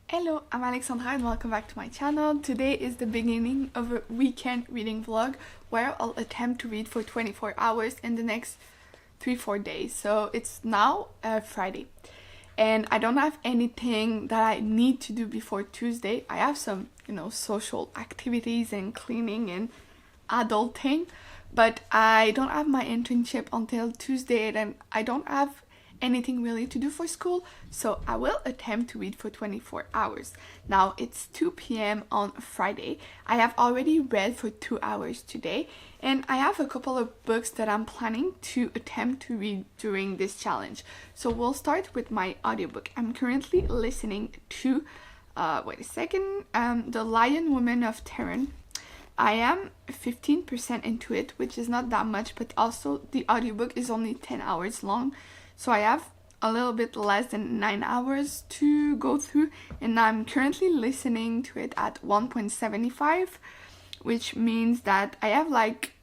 Hello, I'm Alexandra and welcome back to my channel. Today is the beginning of a weekend reading vlog where I'll attempt to read for 24 hours in the next 3-4 days. So it's now Friday and I don't have anything that I need to do before Tuesday. I have some, social activities and cleaning and adulting, but I don't have my internship until Tuesday and I don't have anything really to do for school, so I will attempt to read for 24 hours. Now it's 2 p.m. on Friday. I have already read for 2 hours today, and I have a couple of books that I'm planning to attempt to read during this challenge. So we'll start with my audiobook. I'm currently listening to The Lion Woman of Tehran. I am 15% into it, which is not that much, but also the audiobook is only 10 hours long. So I have a little bit less than 9 hours to go through, and I'm currently listening to it at 1.75, which means that I have like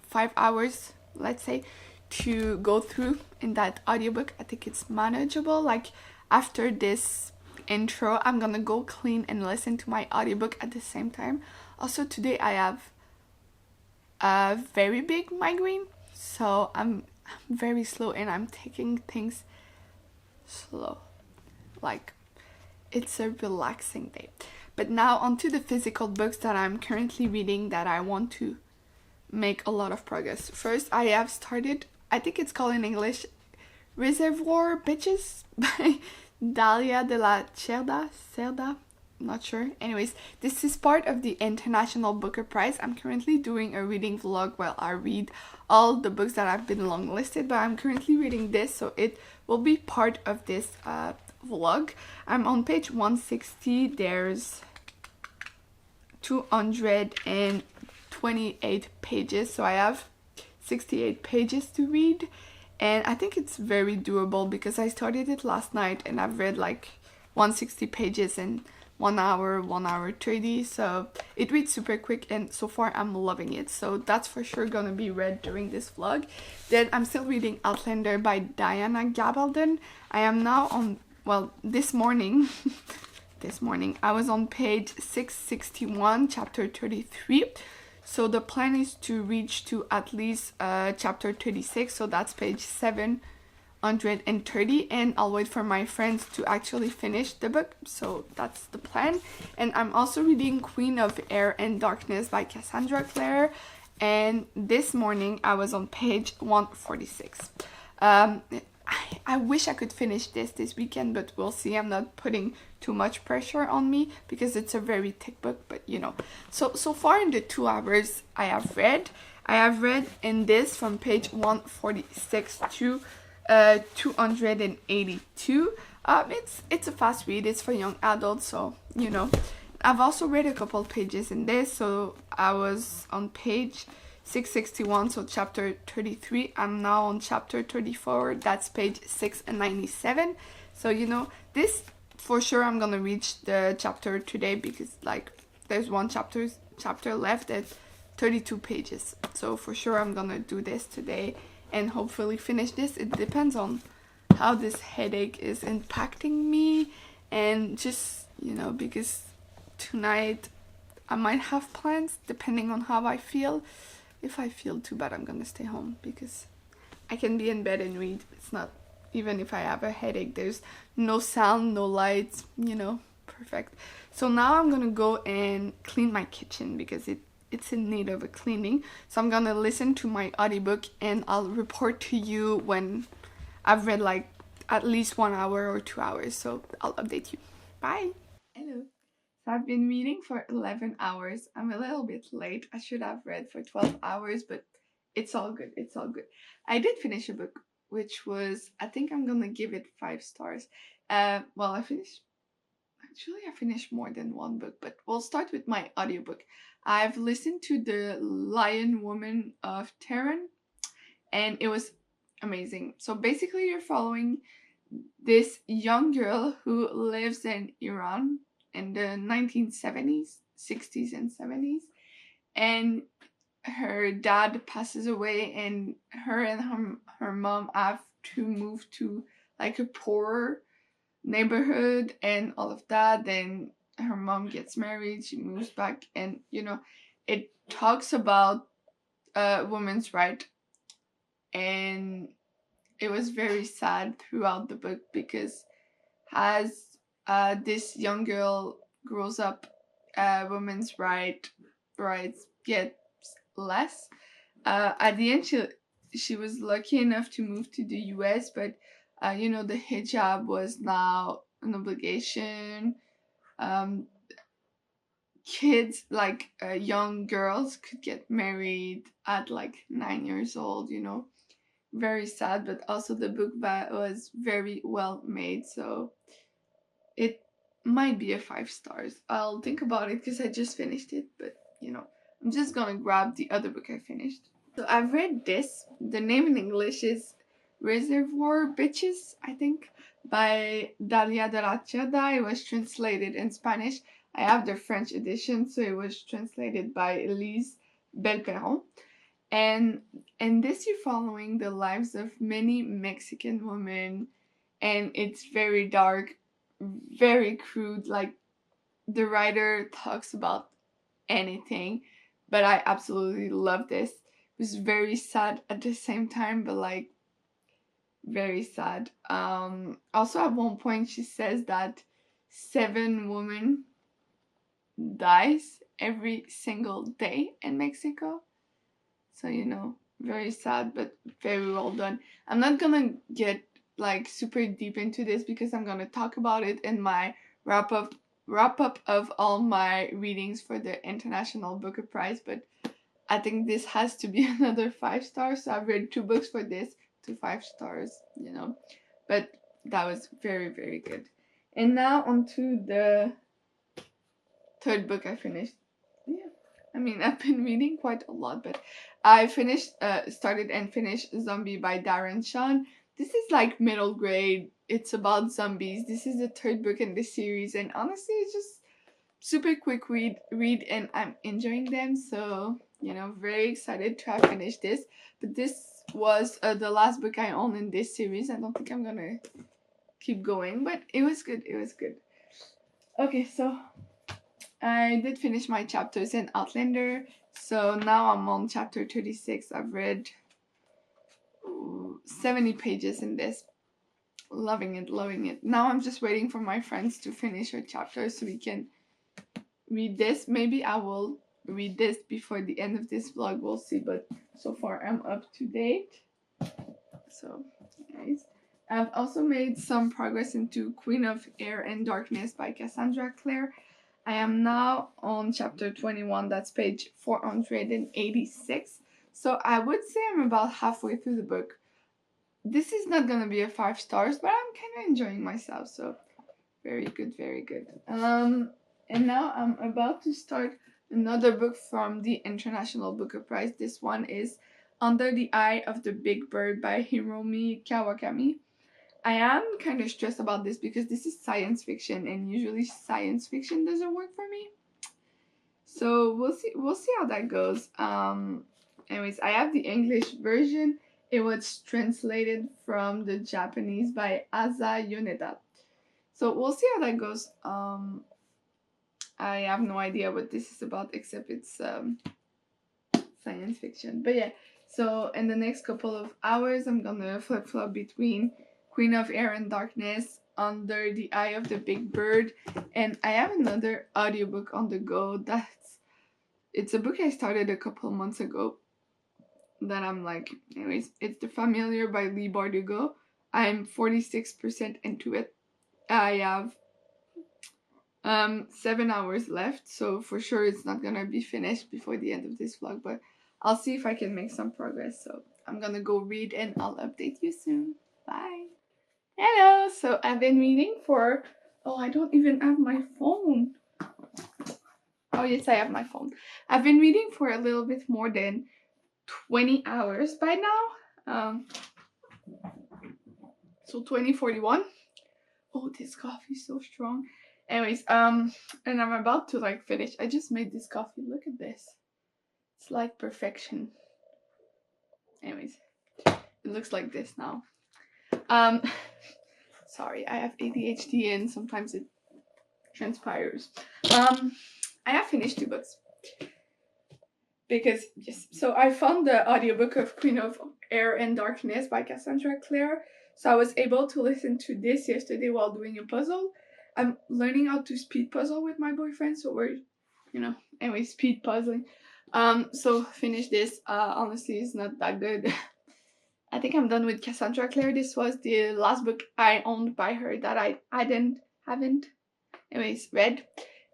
5 hours, let's say, to go through in that audiobook. I think it's manageable. Like after this intro, I'm gonna go clean and listen to my audiobook at the same time. Also today I have a very big migraine, so I'm very slow and I'm taking things slow. Like it's a relaxing day. But now onto the physical books that I'm currently reading that I want to make a lot of progress. First, I have started, I think it's called in English, Reservoir Bitches by Dalia de la Cerda. Not sure. Anyways, this is part of the International Booker Prize. I'm currently doing a reading vlog while I read all the books that have been long listed, but I'm currently reading this, so it will be part of this vlog. I'm on page 160. There's 228 pages, so I have 68 pages to read, and I think it's very doable because I started it last night and I've read like 160 pages in 1 hour 30, so it reads super quick and so far I'm loving it, so that's for sure gonna be read during this vlog. Then I'm still reading Outlander by Diana Gabaldon. I am now on, this morning I was on page 661, chapter 33, so the plan is to reach to at least chapter 36, so that's page 730, and I'll wait for my friends to actually finish the book, so that's the plan. And I'm also reading Queen of Air and Darkness by Cassandra Clare, and this morning I was on page 146. I wish I could finish this weekend, but we'll see. I'm not putting too much pressure on me because it's a very thick book, but so far in the 2 hours I have read in this from page 146 to 282. It's a fast read. It's for young adults, so I've also read a couple pages in this, so I was on page 661, so chapter 33. I'm now on chapter 34. That's page 697. So this for sure I'm gonna reach the chapter today because like there's one chapter left at 32 pages. So for sure I'm gonna do this today and hopefully finish this. It depends on how this headache is impacting me, and just because tonight I might have plans depending on how I feel. If I feel too bad, I'm gonna stay home because I can be in bed and read. It's not, even if I have a headache, there's no sound, no lights, perfect. So now I'm gonna go and clean my kitchen because it's in need of a cleaning. So I'm gonna listen to my audiobook and I'll report to you when I've read like at least 1 hour or 2 hours, so I'll update you. Bye. Hello. So I've been reading for 11 hours. I'm a little bit late. I should have read for 12 hours, but it's all good. It's all good. I did finish a book, which was, I think I'm gonna give it 5 stars. I finished more than one book, but we'll start with my audiobook. I've listened to The Lion Woman of Tehran, and it was amazing. So basically you're following this young girl who lives in Iran in the 1970s, 60s and 70s, and her dad passes away and her mom have to move to like a poorer neighborhood and all of that. Then her mom gets married, she moves back, and you know, it talks about women's right. And it was very sad throughout the book because as this young girl grows up, women's rights get less. At the end, she was lucky enough to move to the U.S., but you know, the hijab was now an obligation. Um, Kids, like young girls, could get married at like 9 years old. You know, very sad, but also the book was very well made, so it might be a 5 stars. I'll think about it because I just finished it, but you know, I'm just gonna grab the other book I finished. So I've read this. The name in English is Reservoir Bitches, I think, by Dalia de la Cerda. It was translated in Spanish. I have the French edition, so it was translated by Elise Belperon. And in this, you're following the lives of many Mexican women, and it's very dark, very crude. Like, the writer talks about anything, but I absolutely love this. It was very sad at the same time, but like very sad. Also at one point she says that 7 women dies every single day in Mexico. So you know, very sad, but very well done. I'm not gonna get like super deep into this because I'm gonna talk about it in my wrap up of all my readings for the International Booker Prize, but I think this has to be another 5 stars. So I've read 2 books for this, to 5 stars, you know. But that was very, very good. And now on to the third book I finished. Yeah, I mean, I've been reading quite a lot, but I started and finished Zombie by Darren Shan. This is like middle grade. It's about zombies. This is the third book in this series, and honestly, it's just super quick read, and I'm enjoying them. So you know, very excited to have finished this. But this was the last book I own in this series. I don't think I'm gonna keep going, but it was good. It was good. Okay, so I did finish my chapters in Outlander. So now I'm on chapter 36. I've read 70 pages in this. Loving it, loving it. Now I'm just waiting for my friends to finish her chapters so we can read this. Maybe I will read this before the end of this vlog. We'll see, but so far I'm up to date. So, guys, I've also made some progress into Queen of Air and Darkness by Cassandra Clare. I am now on chapter 21. That's page 486. So I would say I'm about halfway through the book. This is not gonna be a 5 stars, but I'm kind of enjoying myself. So very good, very good. And now I'm about to start another book from the International Booker Prize. This one is Under the Eye of the Big Bird by Hiromi Kawakami. I am kind of stressed about this because this is science fiction, and usually science fiction doesn't work for me. So we'll see how that goes. Anyways, I have the English version. It was translated from the Japanese by Asa Yoneda. So we'll see how that goes. I have no idea what this is about, except it's science fiction. But yeah, so in the next couple of hours, I'm gonna flip-flop between Queen of Air and Darkness, Under the Eye of the Big Bird, and I have another audiobook on the go. It's a book I started a couple months ago that I'm like, anyways, it's The Familiar by Leigh Bardugo. I'm 46% into it. I have 7 hours left, so for sure it's not gonna be finished before the end of this vlog, but I'll see if I can make some progress. So I'm gonna go read and I'll update you soon. Bye. Hello. So I've been reading for, I don't even have my phone. Oh yes, I have my phone. I've been reading for a little bit more than 20 hours by now. So 2041. Oh, this coffee is so strong. Anyways, and I'm about to like finish. I just made this coffee. Look at this. It's like perfection. Anyways, it looks like this now. Sorry, I have ADHD and sometimes it transpires. I have finished 2 books. Because, yes, so I found the audiobook of Queen of Air and Darkness by Cassandra Clare. So I was able to listen to this yesterday while doing a puzzle. I'm learning how to speed puzzle with my boyfriend, so we're, anyway, speed puzzling. So finish this. Honestly, it's not that good. I think I'm done with Cassandra Clare. This was the last book I owned by her that I haven't read,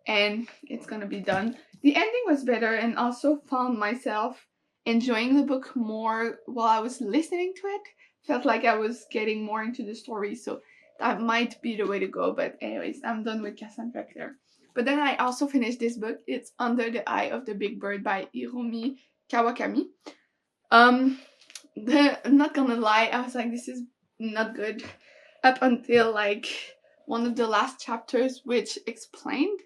and it's gonna be done. The ending was better, and also found myself enjoying the book more while I was listening to it. Felt like I was getting more into the story, so that might be the way to go. But anyways, I'm done with Cassandra Clare. But then I also finished this book. It's Under the Eye of the Big Bird by Hiromi Kawakami. I'm not gonna lie, I was like, this is not good, up until like one of the last chapters, which explained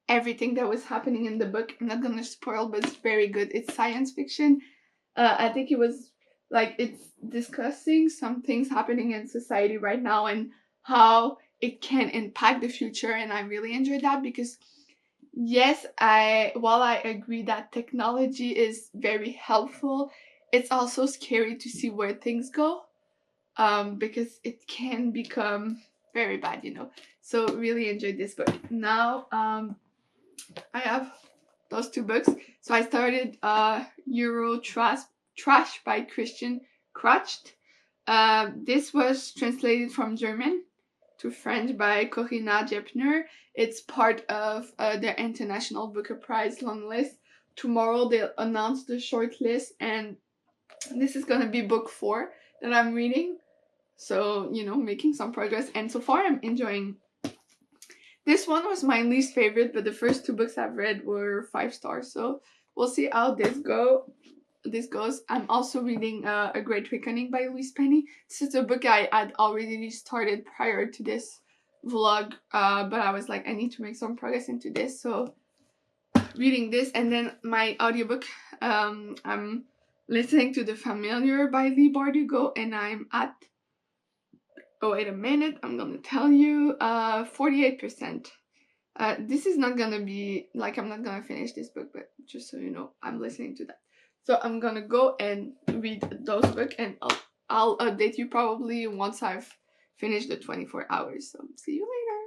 everything that was happening in the book. I'm not gonna spoil, but it's very good. It's science fiction. I think it was like, it's discussing some things happening in society right now and how it can impact the future, and I really enjoyed that because, yes, while I agree that technology is very helpful, it's also scary to see where things go, because it can become very bad, So really enjoyed this book. Now, I have those 2 books. So I started Euro Trash by Christian Crutched. This was translated from German to French by Corinna Jepner. It's part of the International Booker Prize long list. Tomorrow they'll announce the short list, and this is gonna be book 4 that I'm reading. So, making some progress, and so far I'm enjoying. This one was my least favorite, but the first 2 books I've read were 5 stars, so we'll see how this goes. I'm also reading A Great Reckoning by Louise Penny. This is a book I had already started prior to this vlog, but I was like, I need to make some progress into this, so reading this. And then my audiobook, I'm listening to The Familiar by Leigh Bardugo, and I'm at, wait a minute, I'm gonna tell you, 48%. This is not gonna be, like, I'm not gonna finish this book, but just so you know, I'm listening to that. So I'm gonna go and read those books, and I'll update you probably once I've finished the 24 hours. So see you later.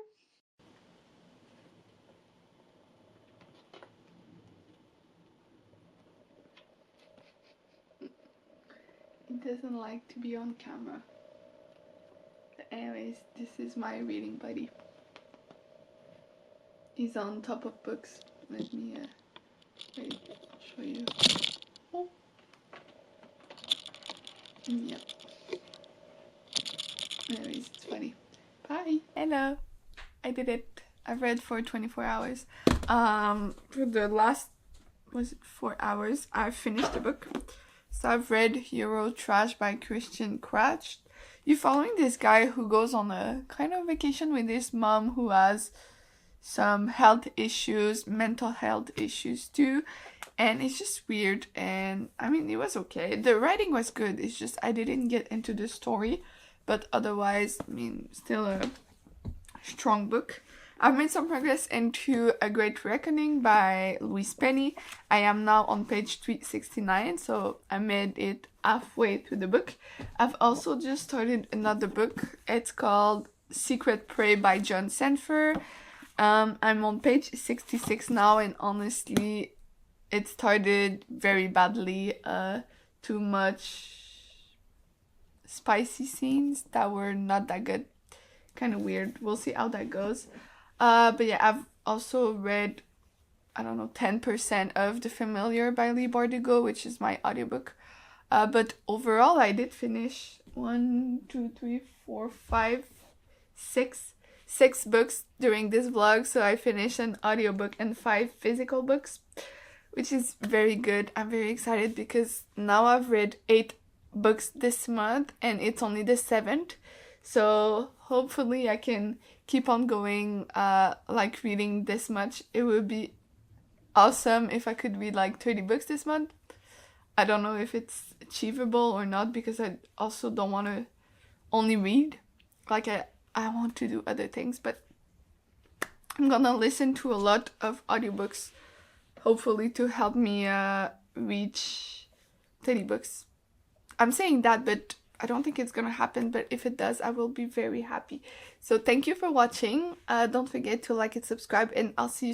It doesn't like to be on camera. But anyways, this is my reading buddy. He's on top of books. Let me wait, show you. Oh. Yep. Anyways, it's funny. Bye. Hello. I did it. I've read for 24 hours. For the last, was it 4 hours, I've finished the book. So I've read Euro Trash by Christian Crutched. You're following this guy who goes on a kind of vacation with his mom who has some health issues, mental health issues too, and it's just weird. And I mean, it was okay. The writing was good. It's just I didn't get into the story, but otherwise, I mean, still a strong book. I've made some progress into A Great Reckoning by Louise Penny. I am now on page 369, so I made it halfway through the book. I've also just started another book. It's called Secret Prey by John Sanford. I'm on page 66 now, and honestly, it started very badly. Too much spicy scenes that were not that good. Kind of weird. We'll see how that goes. But yeah, I've also read, 10% of The Familiar by Leigh Bardugo, which is my audiobook. But overall, I did finish 6 books during this vlog. So I finished an audiobook and 5 physical books, which is very good. I'm very excited because now I've read 8 books this month and it's only the 7th. So hopefully I can keep on going, like reading this much. It would be awesome if I could read like 30 books this month. I don't know if it's achievable or not because I also don't want to only read. Like I want to do other things, but I'm gonna listen to a lot of audiobooks, hopefully to help me reach 30 books. I'm saying that, but I don't think it's gonna happen, but if it does, I will be very happy. So thank you for watching. Don't forget to like and subscribe, and I'll see you